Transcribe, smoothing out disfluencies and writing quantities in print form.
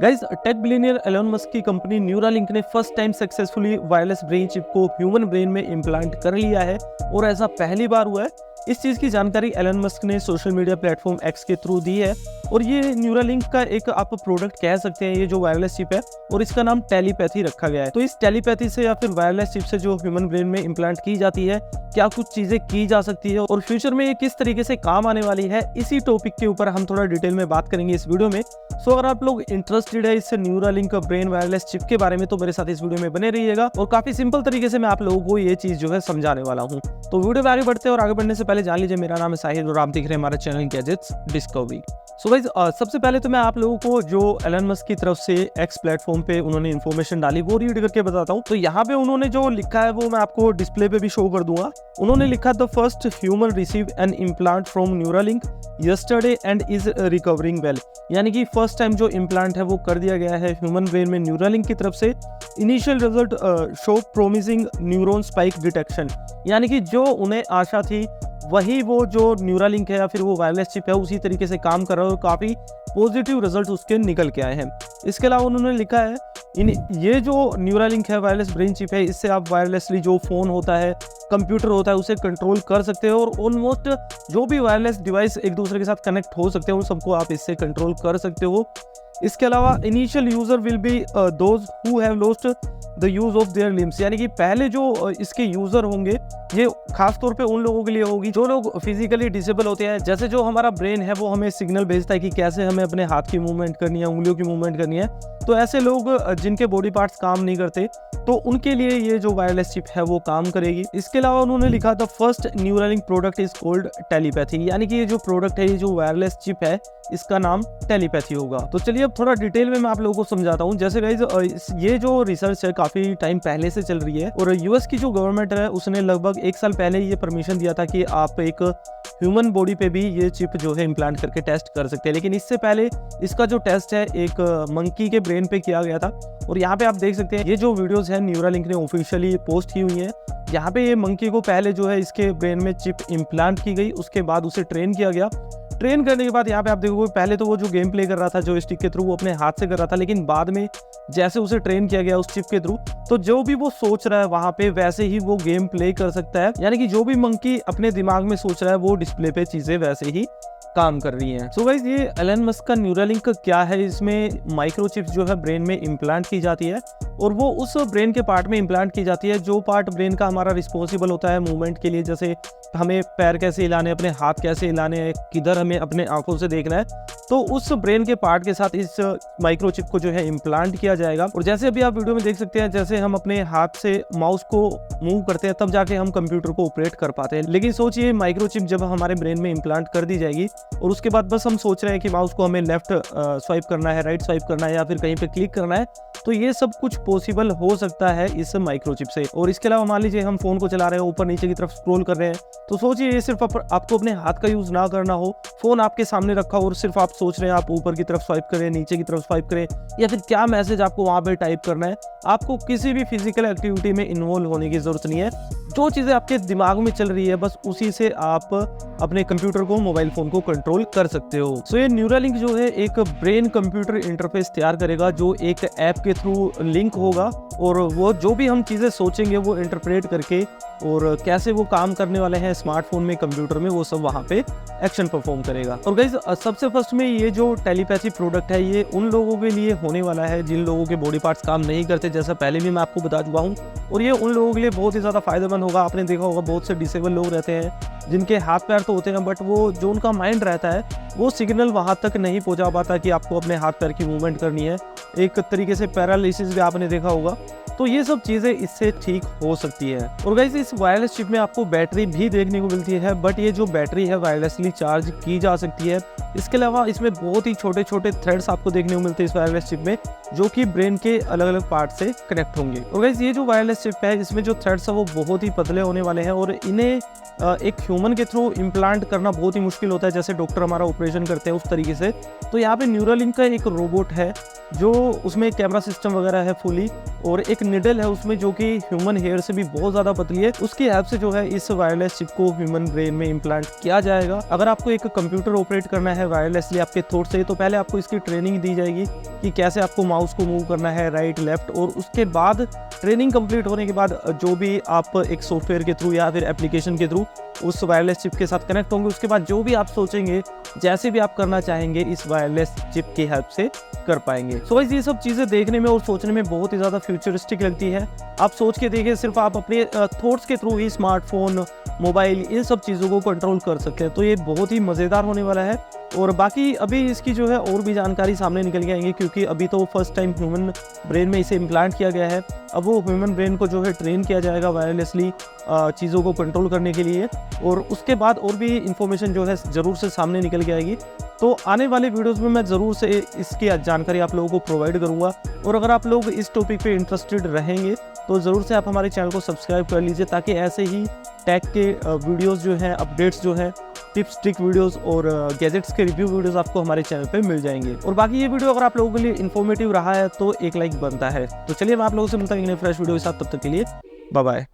Guys, tech billionaire Elon Musk की company Neuralink ने first time successfully wireless brain chip को human brain में implant कर लिया है और ऐसा पहली बार हुआ है। इस चीज़ की जानकारी एलन मस्क ने सोशल मीडिया प्लेटफॉर्म एक्स के थ्रू दी है और ये न्यूरालिंक का एक आप प्रोडक्ट कह सकते हैं, ये जो वायरलेस चिप है और इसका नाम टेलीपैथी रखा गया है। तो इस टेलीपैथी से या फिर वायरलेस चिप से जो ह्यूमन ब्रेन में इम्प्लांट की जाती है, क्या कुछ चीज़ें की जा सकती है और फ्यूचर में ये किस तरीके से काम आने वाली है, इसी टॉपिक के ऊपर हम थोड़ा डिटेल में बात करेंगे इस वीडियो में। सो अगर आप लोग इंटरेस्टेड है इस न्यूरालिंक ब्रेन वायरलेस चिप के बारे में तो मेरे साथ इस वीडियो में बने रहिएगा और काफी सिंपल तरीके से मैं आप लोगों को ये चीज जो है समझाने वाला हूँ। तो वीडियो में आगे बढ़ते हैं और आगे बढ़ने से पहले जान लीजिए मेरा नाम है साहिल और आप देख रहे हैं हमारे channel gadgets discovery. So guys, सबसे पहले तो मैं आप लोगों को जो एलन मस्क की तरफ से एक्स प्लेटफॉर्म पे उन्होंने इन्फॉर्मेशन डाली वो रीड करके बताता हूँ। तो यहाँ पे उन्होंने जो लिखा है वो मैं आपको डिस्प्ले पे भी शो कर दूंगा। उन्होंने लिखा the first human receive an implant from Neuralink yesterday and is recovering well, यानी कि फर्स्ट टाइम जो इम्प्लांट है वो कर दिया गया है ह्यूमन ब्रेन में न्यूरालिंक की तरफ से। Initial result show promising neuron spike detection, यानी कि जो उन्हें आशा थी वही वो जो न्यूरालिंक है या फिर वो वायरलेस चिप है उसी तरीके से काम कर रहा है और काफ़ी पॉजिटिव रिजल्ट उसके निकल के आए हैं। इसके अलावा उन्होंने लिखा है ये जो न्यूरालिंक है वायरलेस ब्रेन चिप है, इससे आप वायरलेसली जो फ़ोन होता है, कंप्यूटर होता है, उसे कंट्रोल कर सकते हो और ऑलमोस्ट जो भी वायरलेस डिवाइस एक दूसरे के साथ कनेक्ट हो सकते हैं उन सबको आप इससे कंट्रोल कर सकते हो। इसके अलावा initial user will be those who have lost the use of their limbs, यानी कि पहले जो इसके यूजर होंगे ये खास तौर पे उन लोगों के लिए होगी जो लोग फिजिकली डिसेबल होते हैं। जैसे जो हमारा ब्रेन है वो हमें सिग्नल भेजता है कि कैसे हमें अपने हाथ की मूवमेंट करनी है, उंगलियों की मूवमेंट करनी है, तो ऐसे लोग जिनके बॉडी पार्ट्स काम नहीं करते तो उनके लिए ये जो वायरलेस चिप है वो काम करेगी। इसके अलावा उन्होंने लिखा the first Neuralink product is called telepathy, यानी कि ये जो प्रोडक्ट है, ये जो वायरलेस चिप है, इसका नाम टेलीपैथी होगा। तो चलिए अब थोड़ा डिटेल में मैं आप लोगों को समझाता हूँ। जैसे गाइस, ये जो रिसर्च है काफी टाइम पहले से चल रही है और यूएस की जो गवर्नमेंट है उसने लगभग 1 साल पहले ये परमिशन दिया था कि आप एक ह्यूमन बॉडी पे भी ये चिप जो है इम्प्लांट करके टेस्ट कर सकते हैं। लेकिन इससे पहले इसका जो टेस्ट है एक मंकी के ब्रेन पे किया गया था और यहाँ पे आप देख सकते हैं ये जो वीडियोस है न्यूरालिंक ने ऑफिशियली पोस्ट की हुई है। यहाँ पे ये मंकी को पहले जो है इसके ब्रेन में चिप इम्प्लांट की गई, उसके बाद उसे ट्रेन किया गया। ट्रेन करने के बाद यहाँ पे आप देखोगे पहले तो वो जो गेम प्ले कर रहा था जो स्टिक के थ्रू वो अपने हाथ से कर रहा था, लेकिन बाद में जैसे उसे ट्रेन किया गया उस चिप के थ्रू तो जो भी वो सोच रहा है वहां पे वैसे ही वो गेम प्ले कर सकता है, यानी कि जो भी मंकी अपने दिमाग में सोच रहा है वो डिस्प्ले पे चीजें वैसे ही काम कर रही हैं। सो गाइस, ये एलन मस्क का न्यूरालिंक क्या है, इसमें माइक्रोचिप्स जो है ब्रेन में इम्प्लांट की जाती है और वो उस ब्रेन के पार्ट में इम्प्लांट की जाती है जो पार्ट ब्रेन का हमारा रिस्पॉन्सिबल होता है मूवमेंट के लिए। जैसे हमें पैर कैसे हिलाने, अपने हाथ कैसे हिलाने हैं, किधर हमें अपने आंखों से देखना है, तो उस ब्रेन के पार्ट के साथ इस माइक्रोचिप को जो है इम्प्लांट किया जाएगा। और जैसे अभी आप वीडियो में देख सकते हैं जैसे हम अपने हाथ से माउस को मूव करते हैं तब जाके हम कंप्यूटर को ऑपरेट कर पाते हैं। लेकिन सोचिए माइक्रोचिप जब हमारे ब्रेन में इम्प्लांट कर दी जाएगी और उसके बाद बस हम सोच रहे हैं कि माउस को हमें लेफ्ट स्वाइप करना है, राइट स्वाइप करना है या फिर कहीं पे क्लिक करना है, तो ये सब कुछ पॉसिबल हो सकता है इस माइक्रोचिप से। और इसके अलावा मान लीजिए हम फोन को चला रहे हैं, ऊपर नीचे की तरफ स्क्रॉल कर रहे हैं, तो सोचिए ये सिर्फ आपको अपने हाथ का यूज ना करना हो, फोन आपके सामने रखा हो और सिर्फ आप सोच रहे हैं आप ऊपर की तरफ स्वाइप करें, नीचे की तरफ स्वाइप करें या फिर क्या मैसेज आपको वहां पे टाइप करना है, आपको किसी भी फिजिकल एक्टिविटी में इन्वॉल्व होने की जरूरत नहीं है। जो चीजें आपके दिमाग में चल रही है बस उसी से आप अपने कंप्यूटर को, मोबाइल फोन को कंट्रोल कर सकते हो। सो ये न्यूरालिंक जो है एक ब्रेन कंप्यूटर इंटरफेस तैयार करेगा जो एक ऐप के थ्रू लिंक होगा और वो जो भी हम चीजें सोचेंगे वो इंटरप्रेट करके और कैसे वो काम करने वाले हैं स्मार्टफोन में, कंप्यूटर में, वो सब वहां पे एक्शन परफॉर्म करेगा। और गाइस, सबसे फर्स्ट में ये जो टेलीपैथी प्रोडक्ट है ये उन लोगों के लिए होने वाला है जिन लोगों के बॉडी पार्ट्स काम नहीं करते, जैसा पहले भी मैं आपको बता चुका हूँ, और ये उन लोगों के लिए बहुत ही ज्यादा फायदेमंद होगा। आपने देखा होगा बहुत से डिसेबल लोग रहते हैं जिनके हाथ पैर तो होते हैं बट वो जो उनका माइंड रहता है वो सिग्नल वहां तक नहीं पहुंचा पाता कि आपको अपने हाथ पैर की मूवमेंट करनी है, एक तरीके से पैरालिसिस भी आपने देखा होगा, तो ये सब चीजें इससे ठीक हो सकती है। और गाइस, इस वायरलेस चिप में आपको बैटरी भी देखने को मिलती है बट ये जो बैटरी है वायरलेसली चार्ज की जा सकती है। इसके अलावा इसमें बहुत ही छोटे छोटे थ्रेड्स आपको देखने को मिलते हैं इस वायरलेस चिप में जो कि ब्रेन के अलग अलग पार्ट से कनेक्ट होंगे। और गाइस, ये जो वायरलेस चिप है इसमें जो थ्रेड्स है वो बहुत ही पतले होने वाले हैं और इन्हें एक ह्यूमन के थ्रू इम्प्लांट करना बहुत ही मुश्किल होता है, जैसे डॉक्टर हमारा ऑपरेशन करते हैं उस तरीके से। तो यहाँ पे न्यूरालिंक का एक रोबोट है जो उसमें कैमरा सिस्टम वगैरह है फुली, और एक निडल है उसमें जो कि ह्यूमन हेयर से भी बहुत ज़्यादा पतली है। उसकी हेल्प से जो है इस वायरलेस चिप को ह्यूमन ब्रेन में इम्प्लांट किया जाएगा। अगर आपको एक कंप्यूटर ऑपरेट करना है वायरलेसली आपके थॉट से, तो पहले आपको इसकी ट्रेनिंग दी जाएगी कि कैसे आपको माउस को मूव करना है राइट लेफ्ट, और उसके बाद ट्रेनिंग कंप्लीट होने के बाद जो भी आप एक सॉफ्टवेयर के थ्रू या फिर एप्लीकेशन के थ्रू उस वायरलेस चिप के साथ कनेक्ट होंगे, उसके बाद जो भी आप सोचेंगे, जैसे भी आप करना चाहेंगे, इस वायरलेस चिप की हेल्प से कर पाएंगे। सो गाइस, ये सब चीज़ें देखने में और सोचने में बहुत ही ज़्यादा फ्यूचरिस्टिक लगती है। आप सोच के देखिए, सिर्फ आप अपने थॉट्स के थ्रू ही स्मार्टफोन, मोबाइल, इन सब चीज़ों को कंट्रोल कर सकते हैं। तो ये बहुत ही मज़ेदार होने वाला है। और बाकी अभी इसकी जो है और भी जानकारी सामने निकल के आएंगे, क्योंकि अभी तो फर्स्ट टाइम ह्यूमन ब्रेन में इसे इम्प्लांट किया गया है। अब वो ह्यूमन ब्रेन को जो है ट्रेन किया जाएगा वायरलेसली चीज़ों को कंट्रोल करने के लिए, और उसके बाद और भी इंफॉर्मेशन जो है ज़रूर से सामने निकल के आएगी। तो आने वाले वीडियोज़ में मैं ज़रूर से इसकी जानकारी आप लोगों को प्रोवाइड करूँगा। और अगर आप लोग इस टॉपिक पे इंटरेस्टेड रहेंगे तो ज़रूर से आप हमारे चैनल को सब्सक्राइब कर लीजिए, ताकि ऐसे ही टेक के वीडियोज़ जो हैं, अपडेट्स जो हैं, टिप्स ट्रिक वीडियोस और गैजेट्स के रिव्यू वीडियोस आपको हमारे चैनल पे मिल जाएंगे। और बाकी ये वीडियो अगर आप लोगों के लिए इन्फॉर्मेटिव रहा है तो एक लाइक बनता है। तो चलिए मैं आप लोगों से मिलता हूँ फ्रेश वीडियो के साथ, तब तक के लिए बाय बाय।